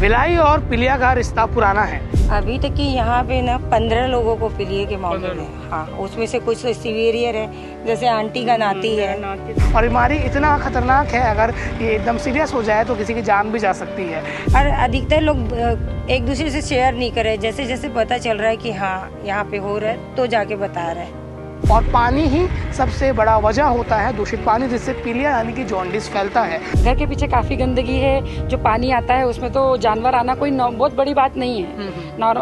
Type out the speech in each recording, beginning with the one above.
भिलाई और पिलिया का रिश्ता पुराना है। अभी तक कि यहाँ पे ना 15 लोगों को पिलिया के मामले में, हाँ, उसमें से कुछ सीवियर है, जैसे आंटी का नाती है। और बीमारी इतना खतरनाक है, अगर ये एकदम सीरियस हो जाए तो किसी की जान भी जा सकती है। और अधिकतर लोग एक दूसरे से शेयर नहीं कर रहे, जैसे जैसे पता चल रहा है कि हाँ यहाँ पे हो रहा है तो जाके बता रहे हैं। और पानी ही सबसे बड़ा वजह होता है, दूषित पानी, जिससे पीलिया यानी कि जॉन्डिस फैलता है। घर के पीछे काफी गंदगी है, जो पानी आता है उसमें तो जानवर आना कोई बहुत बड़ी बात नहीं है।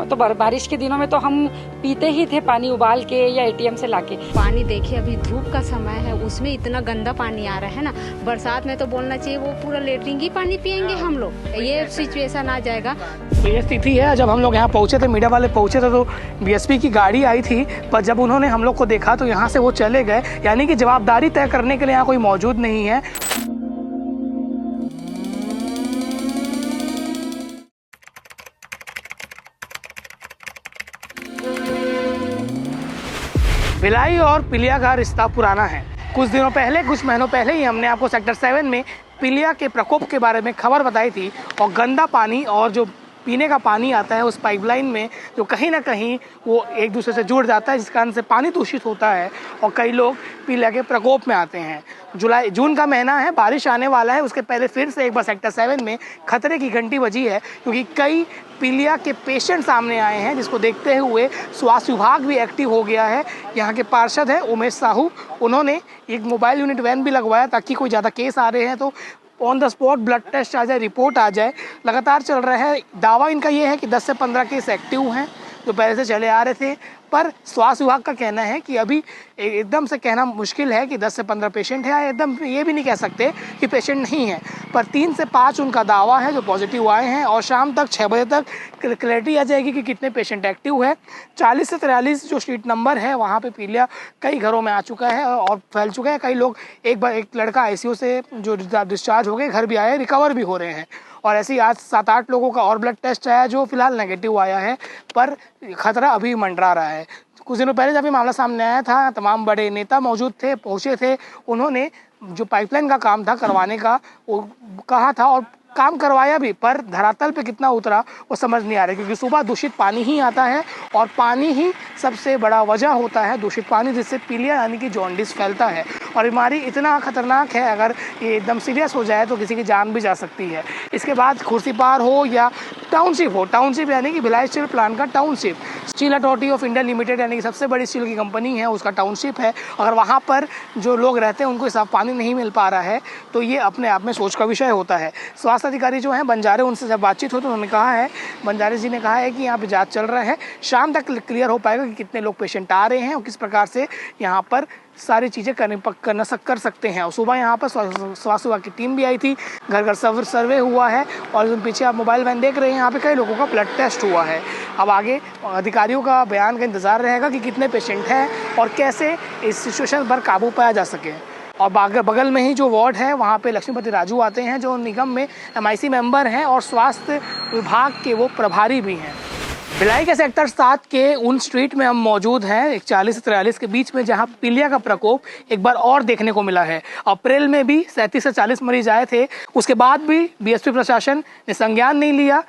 तो बारिश के दिनों में तो हम पीते ही थे पानी उबाल के या एटीएम से लाके। पानी देखिए, अभी धूप का समय है, उसमें इतना गंदा पानी आ रहा है ना। बरसात में तो बोलना चाहिए वो पूरा लेटरिन ही पानी पियेंगे हम लोग, ये सिचुएशन आ जाएगा। तो ये स्थिति है। जब हम लोग यहाँ पहुँचे थे, मीडिया वाले पहुँचे थे, तो बीएसपी की गाड़ी आई थी, पर जब उन्होंने हम लोग को देखा तो यहाँ से वो चले गए, यानी कि जवाबदारी तय करने के लिए यहाँ कोई मौजूद नहीं है। भिलाई और पिलिया का रिश्ता पुराना है। कुछ दिनों पहले, कुछ महीनों पहले ही हमने आपको सेक्टर 7 में पिलिया के प्रकोप के बारे में खबर बताई थी। और गंदा पानी और जो पीने का पानी आता है उस पाइपलाइन में, जो कहीं ना कहीं वो एक दूसरे से जुड़ जाता है, जिस कारण से पानी दूषित होता है और कई लोग पीलिया के प्रकोप में आते हैं। जून का महीना है, बारिश आने वाला है, उसके पहले फिर से एक बार सेक्टर 7 में खतरे की घंटी बजी है, क्योंकि कई पीलिया के पेशेंट सामने आए हैं, जिसको देखते हुए स्वास्थ्य विभाग भी एक्टिव हो गया है। यहाँ के पार्षद हैं उमेश साहू, उन्होंने एक मोबाइल यूनिट वैन भी लगवाया ताकि कोई ज़्यादा केस आ रहे हैं तो on the spot blood test आ जाए, रिपोर्ट आ जाए। लगातार चल रहा है। दावा इनका ये है कि 10 से 15 केस एक्टिव हैं जो पहले से चले आ रहे थे, पर स्वास्थ्य विभाग का कहना है कि अभी एकदम से कहना मुश्किल है कि 10 से 15 पेशेंट है। एकदम ये भी नहीं कह सकते कि पेशेंट नहीं है, पर 3 से 5 उनका दावा है जो पॉजिटिव आए हैं। और शाम तक 6 बजे तक क्लैरिटी आ जाएगी कि कितने पेशेंट एक्टिव है। 40 से 43 जो स्ट्रीट नंबर है वहाँ पे पीलिया कई घरों में आ चुका है और फैल चुका है। कई लोग, एक लड़का आईसीयू से जो डिस्चार्ज हो गए, घर भी आए, रिकवर भी हो रहे हैं। और ऐसे ही आज 7-8 लोगों का और ब्लड टेस्ट आया जो फिलहाल नेगेटिव आया है, पर खतरा अभी मंडरा रहा है। कुछ दिनों पहले जब ये मामला सामने आया था, तमाम बड़े नेता मौजूद थे, पहुँचे थे। उन्होंने जो पाइपलाइन का काम था करवाने का वो कहा था और काम करवाया भी, पर धरातल पे कितना उतरा वो समझ नहीं आ रहा, क्योंकि सुबह दूषित पानी ही आता है और पानी ही सबसे बड़ा वजह होता है, दूषित पानी, जिससे पीलिया यानी कि जॉन्डिस फैलता है। और बीमारी इतना खतरनाक है, अगर ये एकदम सीरियस हो जाए तो किसी की जान भी जा सकती है। इसके बाद खुर्सीपार हो या टाउनशिप हो, टाउनशिप यानी कि भिलाई स्टील प्लांट का township, steel authority of India limited यानी कि सबसे बड़ी स्टील की कंपनी है, उसका टाउनशिप है। अगर वहाँ पर जो लोग रहते हैं उनको साफ पानी नहीं मिल पा रहा है तो ये अपने आप में सोच का विषय होता है। स्वास्थ्य अधिकारी जो हैं बंजारे, उनसे जब बातचीत हो तो उन्होंने कहा है, बंजारे जी ने कहा है कि यहाँ पे जांच चल रहा है, शाम तक क्लियर हो पाएगा कि कितने लोग पेशेंट आ रहे हैं और किस प्रकार से यहाँ पर सारी चीज़ें कर सकते हैं। और सुबह यहाँ पर स्वास्थ्य विभाग की टीम भी आई थी, घर घर सर्वे हुआ है। और पीछे आप मोबाइल वैन देख रहे हैं, यहाँ पे कई लोगों का ब्लड टेस्ट हुआ है। अब आगे अधिकारियों का बयान का इंतज़ार रहेगा कि कितने पेशेंट हैं और कैसे इस सिचुएशन पर काबू पाया जा सके। और बगल में ही जो वार्ड है वहाँ पे लक्ष्मीपति राजू आते हैं, जो निगम में MIC मेंबर हैं और स्वास्थ्य विभाग के वो प्रभारी भी हैं। भिलाई के सेक्टर 7 के उन स्ट्रीट में हम मौजूद हैं, 40 से 43 के बीच में, जहां पीलिया का प्रकोप एक बार और देखने को मिला है। अप्रैल में भी 37 से 40 मरीज आए थे, उसके बाद भी बीएसपी प्रशासन ने संज्ञान नहीं लिया।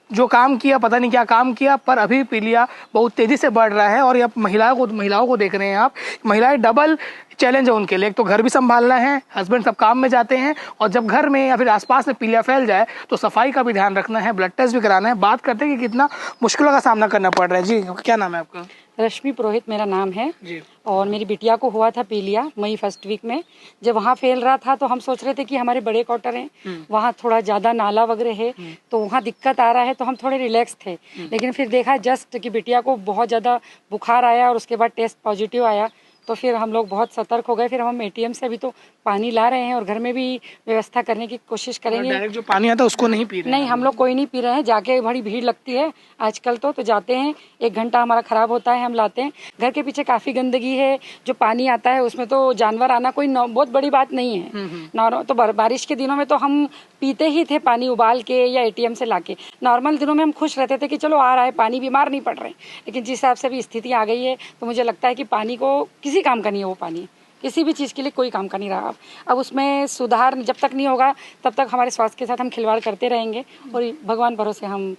जो काम किया, पता नहीं क्या काम किया, पर अभी पीलिया बहुत तेज़ी से बढ़ रहा है। और ये महिलाओं को देख रहे हैं आप, महिलाएं डबल चैलेंज है उनके लिए। एक तो घर भी संभालना है, हस्बैंड सब काम में जाते हैं, और जब घर में या फिर आसपास में पीलिया फैल जाए तो सफाई का भी ध्यान रखना है, ब्लड टेस्ट भी कराना है। बात करते हैं कि कितना मुश्किलों का सामना करना पड़ रहा है। जी, क्या नाम है आपका? रश्मि पुरोहित मेरा नाम है जी। और मेरी बिटिया को हुआ था पीलिया मई फर्स्ट वीक में। जब वहाँ फैल रहा था तो हम सोच रहे थे कि हमारे बड़े क्वार्टर हैं, वहाँ थोड़ा ज़्यादा नाला वगैरह है तो वहाँ दिक्कत आ रहा है, तो हम थोड़े रिलैक्स थे। लेकिन फिर देखा जस्ट कि बिटिया को बहुत ज़्यादा बुखार आया और उसके बाद टेस्ट पॉजिटिव आया, तो फिर हम लोग बहुत सतर्क हो गए। फिर हम एटीएम से अभी तो पानी ला रहे हैं और घर में भी व्यवस्था करने की कोशिश करेंगे। डायरेक्ट जो पानी आता है उसको नहीं पी रहे? नहीं, हम लोग कोई नहीं पी रहे हैं। जाके बड़ी भीड़ लगती है आजकल तो जाते हैं, 1 घंटा हमारा खराब होता है, हम लाते हैं। घर के पीछे काफी गंदगी है, जो पानी आता है उसमें तो जानवर आना कोई बहुत बड़ी बात नहीं है। तो बारिश के दिनों में तो हम पीते ही थे पानी उबाल के या एटीएम से लाके। नॉर्मल दिनों में हम खुश रहते थे कि चलो आ रहा है पानी, बीमार नहीं पड़ रहे। लेकिन जिस हिसाब से भी स्थिति आ गई है तो मुझे लगता है कि पानी को किसी काम का नहीं है वो पानी। किसी भी चीज़ के लिए कोई काम का नहीं रहा। अब उसमें सुधार जब तक नहीं होगा तब तक हमारे स्वास्थ्य के साथ हम खिलवाड़ करते रहेंगे और भगवान भरोसे हम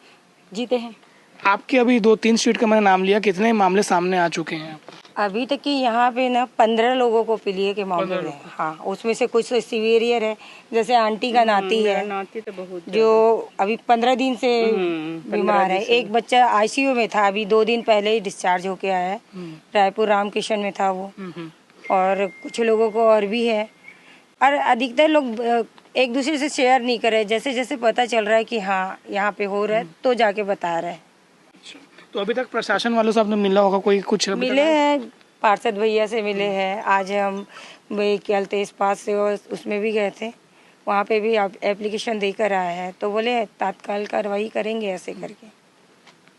जीते हैं। आपके अभी 2-3 स्ट्रीट का मैंने नाम लिया, कितने मामले सामने आ चुके हैं? अभी तक कि यहाँ पे ना 15 लोगों को पीलिया के मामले हैं। हाँ, उसमें से कुछ सीवियर है, जैसे आंटी का नाती है जो अभी 15 दिन से बीमार है। एक बच्चा आईसीयू में था, अभी 2 दिन पहले ही डिस्चार्ज होके आया है, रायपुर रामकिशन में था वो। और कुछ लोगों को और भी है, और अधिकतर लोग एक दूसरे से शेयर नहीं कर रहे। जैसे जैसे पता चल रहा है कि हाँ यहाँ पे हो रहा है तो जाके बता रहे हैं। तो अभी तक प्रशासन वालों से आपने मिला होगा, कोई कुछ मिले हैं, पार्षद भैया से मिले हैं। आज हम कल तेज पास से और उसमें भी गए थे, वहाँ पे भी एप्लीकेशन देकर आए हैं, तो बोले तात्काल कार्रवाई करेंगे ऐसे करके।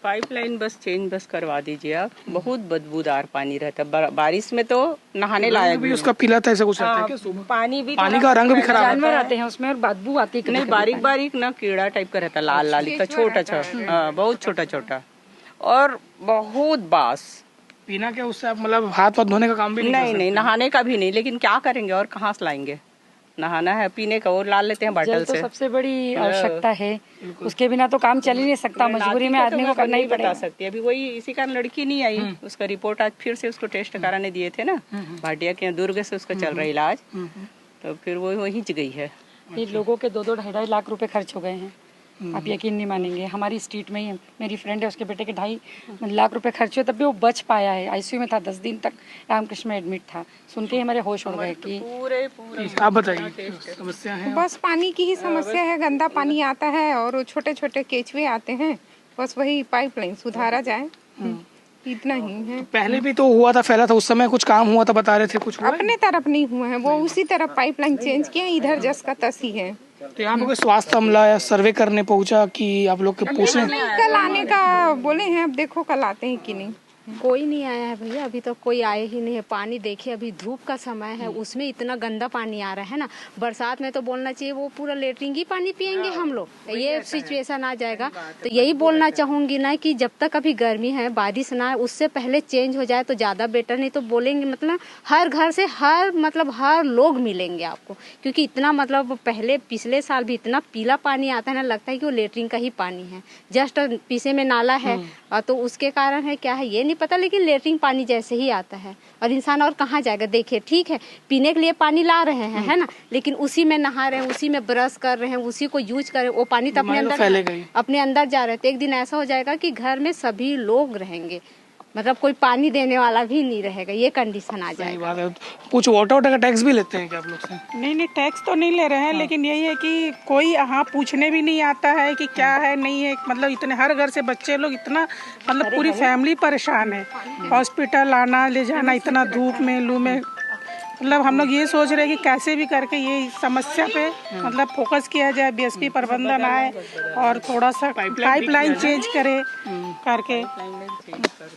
पाइपलाइन बस चेंज बस करवा दीजिए आप, बहुत बदबूदार पानी रहता है। बारिश में तो नहाने लायक भी उसका पीला था, ऐसा कुछ रहता है क्या? सुबह पानी भी पानी का रंग भी खराब जानवर आते हैं उसमें और बदबू आती है। नहीं, बारीक बारीक ना कीड़ा टाइप का रहता है, लाल लाल का, छोटा छोटा, बहुत छोटा छोटा, और बहुत बास। पीना क्या उससे आप मतलब हाथ पाथ धोने का काम भी नहीं नहीं, नहाने का भी नहीं, लेकिन क्या करेंगे और कहाँ से लाएंगे? नहाना है, पीने का और ला लेते हैं बॉटल तो से। सबसे बड़ी आवश्यकता है, उसके बिना तो काम चल ही नहीं सकता, मजबूरी में आदमी को करना ही पड़ेगा। सकती है अभी वही, इसी कारण लड़की नहीं आई, उसका रिपोर्ट आज फिर से उसको टेस्ट कराने दिए थे ना, भाटिया के दुर्ग से उसका चल रहा है इलाज, तो फिर वो वहीं गई है। ये लोगों के 2-2 ढाई लाख रुपए खर्च हो गए हैं, आप यकीन नहीं मानेंगे। हमारी स्ट्रीट में ही मेरी फ्रेंड है, उसके बेटे के 2.5 लाख रुपए खर्च हुए, तब भी वो बच पाया है। आईसीयू में था, 10 दिन तक रामकृष्ण में एडमिट था। सुन के ही हमारे होश उड़ गए कि पूरे आप बताइए समस्या है। बस पानी की ही समस्या है, गंदा पानी आता है और छोटे छोटे केचुए आते हैं, बस वही पाइपलाइन सुधारा जाए, इतना ही है। पहले भी तो हुआ था, फैला था, उस समय कुछ काम हुआ था, बता रहे थे कुछ हुआ है? अपने तरफ नहीं हुए हैं, वो उसी तरफ पाइपलाइन चेंज किया, इधर जस का तस ही है। तो यहाँ पे कोई स्वास्थ्य अमला या सर्वे करने पहुंचा कि आप लोग के पूछने? कल आने का बोले हैं, अब देखो कल आते हैं कि नहीं। कोई नहीं आया है भैया, अभी तक कोई आए ही नहीं है। पानी देखिए, अभी धूप का समय है, उसमें इतना गंदा पानी आ रहा है ना। बरसात में तो बोलना चाहिए वो पूरा लेटरिन ही पानी पियेंगे हम लोग, ये सिचुएशन आ जाएगा। तो यही बोलना चाहूंगी ना कि जब तक अभी गर्मी है, बारिश ना, उससे पहले चेंज हो जाए तो ज्यादा बेटर। नहीं तो बोलेंगे मतलब हर घर से हर लोग मिलेंगे आपको, क्योंकि इतना मतलब पहले पिछले साल भी इतना पीला पानी आता है ना, लगता है कि वो लेटरिन का ही पानी है। जस्ट पीछे में नाला है, तो उसके कारण है क्या है ये नहीं पता, लेकिन लेटरिन पानी जैसे ही आता है। और इंसान और कहाँ जाएगा? देखिए, ठीक है पीने के लिए पानी ला रहे हैं, है ना, लेकिन उसी में नहा रहे हैं, उसी में ब्रश कर रहे हैं, उसी को यूज कर रहे हैं, वो पानी तो अपने अंदर जा रहे हैं। तो एक दिन ऐसा हो जाएगा कि घर में सभी लोग रहेंगे, मतलब कोई पानी देने वाला भी नहीं रहेगा, ये कंडीशन आ जाएगा। कुछ वाटर का टैक्स भी लेते हैं क्या आप लोग से? नहीं, टैक्स तो नहीं ले रहे हैं, लेकिन यही है कि कोई यहाँ पूछने भी नहीं आता है कि क्या है नहीं है। मतलब इतने हर घर से बच्चे लोग, इतना मतलब पूरी फैमिली परेशान है, हॉस्पिटल आना ले जाना, इतना धूप में लू में। मतलब हम लोग ये सोच रहे हैं कि कैसे भी करके ये समस्या पे मतलब फोकस किया जाए, बीएसपी प्रबंधन आए और थोड़ा सा पाइपलाइन चेंज करे करके।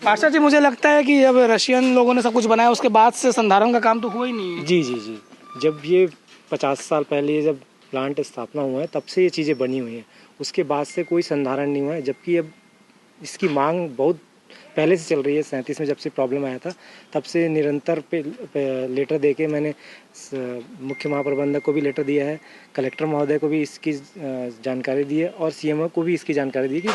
पार्षद जी, मुझे लगता है कि जब रशियन लोगों ने सब कुछ बनाया उसके बाद से संधारण का काम तो हुआ ही नहीं है। जी जी जी, जब ये 50 साल पहले जब प्लांट स्थापना हुआ है तब से ये चीज़ें बनी हुई हैं, उसके बाद से कोई संधारण नहीं हुआ है। जबकि अब इसकी मांग बहुत पहले से चल रही है। 37 में जब से प्रॉब्लम आया था तब से निरंतर पे लेटर देके मैंने मुख्य महाप्रबंधक को भी लेटर दिया है, कलेक्टर महोदय को भी इसकी जानकारी दी है और सीएमओ को भी इसकी जानकारी दी कि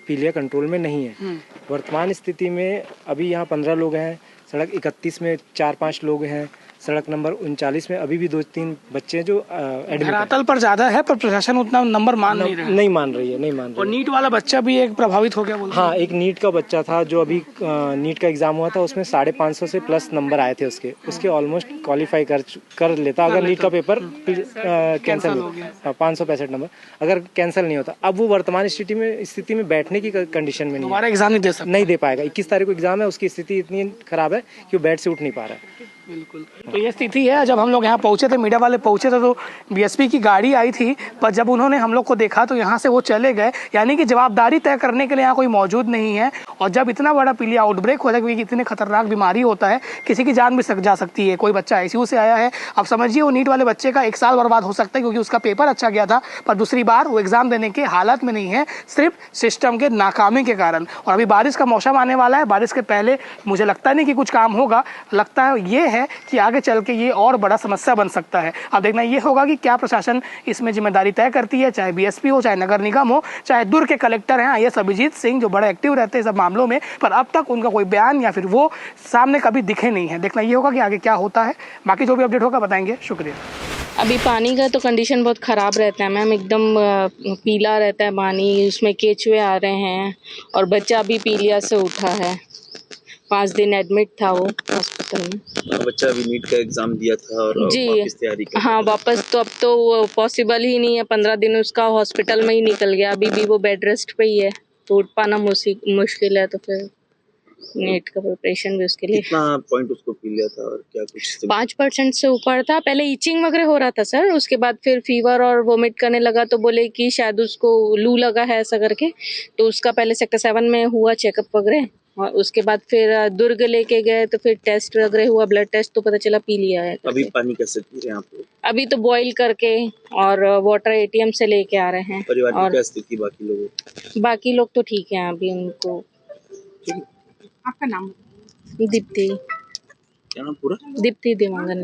पीलिया कंट्रोल में नहीं है। वर्तमान स्थिति में अभी यहाँ 15 लोग हैं, सड़क 31 में 4-5 लोग हैं, सड़क नंबर 39 में अभी भी 2-3 बच्चे जो एडमिट धरातल पर ज्यादा है, पर प्रशासन उतना नंबर नहीं मान रही है। और नीट वाला बच्चा भी एक प्रभावित हो गया बोल। हाँ, एक नीट का बच्चा था जो अभी नीट का एग्जाम हुआ था, उसमें 550 से प्लस नंबर आए थे उसके ऑलमोस्ट क्वालिफाई कर लेता अगर नीट का पेपर कैंसिल हो गया। 565 नंबर अगर कैंसिल नहीं होता। अब वो वर्तमान स्थिति में बैठने की कंडीशन में नहीं, एग्जाम नहीं दे पाएगा। 21 तारीख को एग्जाम है, उसकी स्थिति इतनी खराब है कि वो बेड से उठ नहीं पा रहा है। बिल्कुल, तो ये स्थिति है। जब हम लोग यहाँ पहुँचे थे, मीडिया वाले पहुँचे थे, तो बीएसपी की गाड़ी आई थी, पर जब उन्होंने हम लोग को देखा तो यहाँ से वो चले गए। यानी कि जवाबदारी तय करने के लिए यहाँ कोई मौजूद नहीं है। और जब इतना बड़ा पीलिया आउटब्रेक हो जाए, क्योंकि इतनी खतरनाक बीमारी होता है, किसी की जान भी जा सकती है। कोई बच्चा आईसीयू से आया है, अब समझिए वो नीट वाले बच्चे का 1 साल बर्बाद हो सकता है, क्योंकि उसका पेपर अच्छा गया था, पर दूसरी बार वो एग्जाम देने के हालत में नहीं है, सिर्फ सिस्टम के नाकामी के कारण। और अभी बारिश का मौसम आने वाला है, बारिश के पहले मुझे लगता नहीं कि कुछ काम होगा। लगता है ये है है कि आगे चल के ये और बड़ा समस्या बन सकता है। अब देखना ये होगा कि क्या प्रशासन इसमें जिम्मेदारी तय करती है, चाहे बीएसपी हो, चाहे नगर निगम हो, चाहे दुर्ग के कलेक्टर हैं आईएएस अभिजीत सिंह, जो बड़े एक्टिव रहते हैं सब मामलों में, पर अब तक उनका कोई बयान या फिर वो सामने कभी दिखे नहीं है। देखना ये होगा कि आगे क्या होता है। बाकी जो भी अपडेट होगा बताएंगे। शुक्रिया। अभी पानी का तो कंडीशन बहुत ख़राब रहता है मैम, एकदम पीला रहता है पानी, उसमें केचुए आ रहे हैं और बच्चा भी पीलिया से उठा है। 5 दिन एडमिट था वो हॉस्पिटल में। बच्चा अभी नीट का एग्जाम दिया था और वापस तैयारी कर हाँ वापस तो अब तो वो पॉसिबल ही नहीं है। 15 दिन उसका हॉस्पिटल में ही निकल गया। अभी भी वो बेड रेस्ट पे ही है, तो उठ पाना मुश्किल है। तो फिर नीट का प्रिपरेशन भी उसके लिए। कितना पॉइंट उसको पीलिया था और क्या कुछ? 5% से ऊपर था। पहले ईचिंग वगैरह हो रहा था सर, उसके बाद फिर फीवर और वोमिट करने लगा, तो बोले कि शायद उसको लू लगा है ऐसा करके। तो उसका पहले सेक्टर 7 में हुआ चेकअप वगैरह, और उसके बाद फिर दुर्ग लेके गए तो फिर टेस्ट वगैरह हुआ, ब्लड टेस्ट, तो पता चला पीलिया है। अभी पानी कैसे पी रहे हैं आप लोग? अभी तो बॉईल करके और वाटर एटीएम से लेके आ रहे हैं। परिवार की और क्या स्थिति बाकी लोगों? बाकी लोग तो ठीक है अभी। उनको आपका नाम? दीप्ति। क्या नाम पूरा? दीप्ति देवांगन।